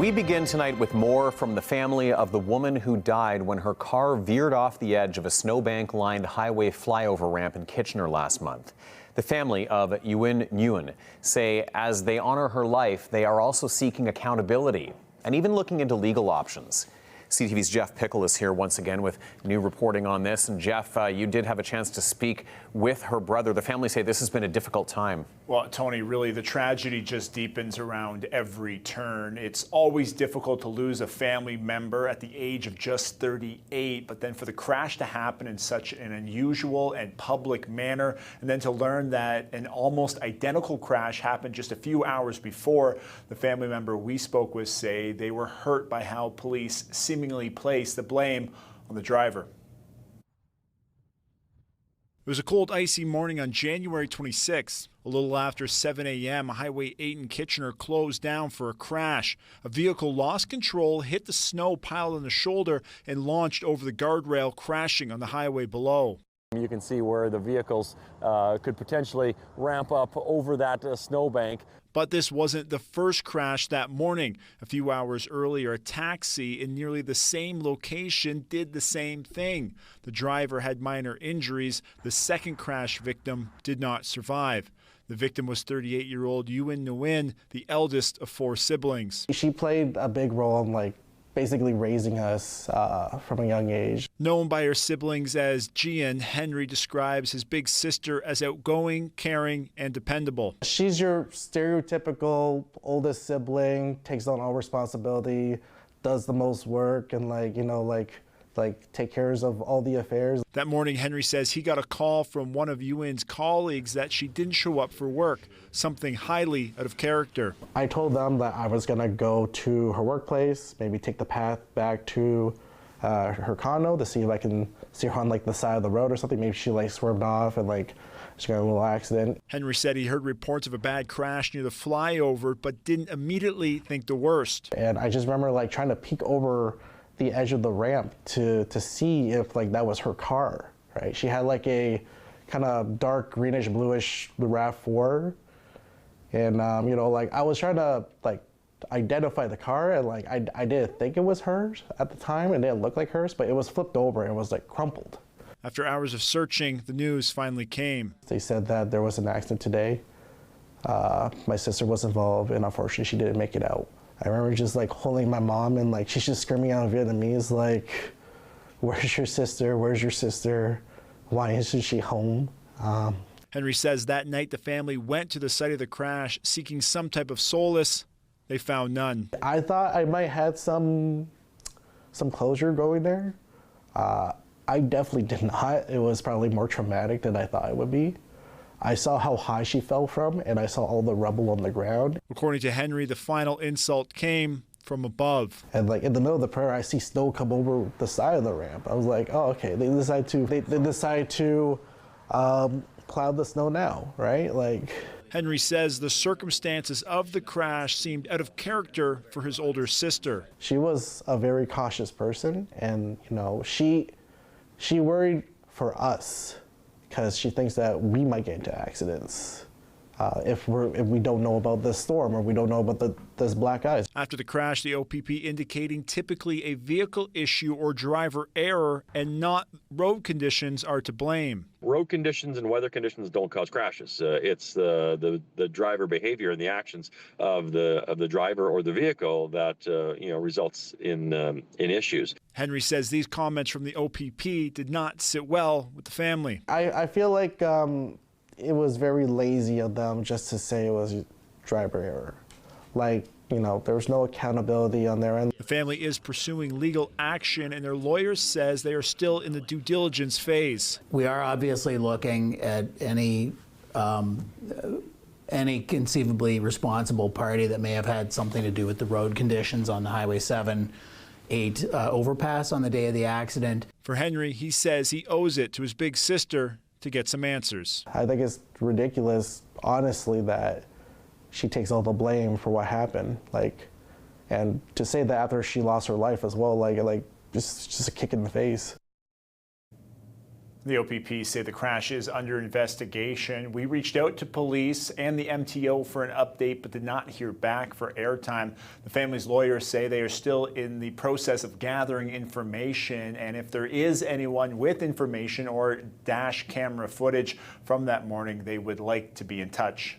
We begin tonight with more from the family of the woman who died when her car veered off the edge of a snowbank-lined highway flyover ramp in Kitchener last month. The family of Uyen Nguyen say as they honor her life, they are also seeking accountability and even looking into legal options. CTV's Jeff Pickel is here once again with new reporting on this. And Jeff, you did have a chance to speak with her brother. The family say this has been a difficult time. Well, Tony, really the tragedy just deepens around every turn. It's always difficult to lose a family member at the age of just 38, but then for the crash to happen in such an unusual and public manner, and then to learn that an almost identical crash happened just a few hours before, the family member we spoke with say they were hurt by how police seemingly placed the blame on the driver. It was a cold, icy morning on January 26th. A little after 7 a.m., Highway 8 in Kitchener closed down for a crash. A vehicle lost control, hit the snow pile on the shoulder, and launched over the guardrail, crashing on the highway below. You can see where the vehicles could potentially ramp up over that snowbank. But this wasn't the first crash that morning. A few hours earlier, a taxi in nearly the same location did the same thing. The driver had minor injuries. The second crash victim did not survive. The victim was 38-year-old Uyen Nguyen, the eldest of 4 siblings. She played a big role in basically raising us from a young age. Known by her siblings as Gian, Henry describes his big sister as outgoing, caring, and dependable. She's your stereotypical oldest sibling, takes on all responsibility, does the most work, and take care of all the affairs. That morning, Henry says he got a call from one of Euin's colleagues that she didn't show up for work, something highly out of character. I told them that I was gonna go to her workplace, maybe take the path back to her condo to see if I can see her on the side of the road or something. Maybe she swerved off and she got a little accident. Henry said he heard reports of a bad crash near the flyover, but didn't immediately think the worst. And I just remember trying to peek over the edge of the ramp to see if that was her car, right? She had a kind of dark greenish bluish RAV4, and I was trying to identify the car, and I didn't think it was hers at the time, and it didn't look like hers, but it was flipped over and was crumpled. After hours of searching, the news finally came. They said that there was an accident today. My sister was involved, and unfortunately she didn't make it out. I remember just holding my mom, and she's just screaming out in Vietnamese, where's your sister? Where's your sister? Why isn't she home? Henry says that night the family went to the site of the crash seeking some type of solace. They found none. I thought I might have some closure going there. I definitely did not. It was probably more traumatic than I thought it would be. I saw how high she fell from, and I saw all the rubble on the ground. According to Henry, the final insult came from above. And in the middle of the prayer, I see snow come over the side of the ramp. I was like, oh, okay, they decide to cloud the snow now, right? Henry says the circumstances of the crash seemed out of character for his older sister. She was a very cautious person, and she worried for us, because she thinks that we might get into accidents if we don't know about this storm or we don't know about this black ice. After the crash, the OPP indicating typically a vehicle issue or driver error and not road conditions are to blame. Road conditions and weather conditions don't cause crashes. It's the driver behavior and the actions of the driver or the vehicle that results in issues. Henry says these comments from the OPP did not sit well with the family. I feel like it was very lazy of them just to say it was driver error. There was no accountability on their end. The family is pursuing legal action, and their lawyer says they are still in the due diligence phase. We are obviously looking at any conceivably responsible party that may have had something to do with the road conditions on the Highway 7-8 overpass on the day of the accident. For Henry, he says he owes it to his big sister to get some answers. I think it's ridiculous, honestly, that she takes all the blame for what happened. And to say that after she lost her life as well, just a kick in the face. The OPP say the crash is under investigation. We reached out to police and the MTO for an update, but did not hear back for airtime. The family's lawyers say they are still in the process of gathering information, and if there is anyone with information or dash camera footage from that morning, they would like to be in touch.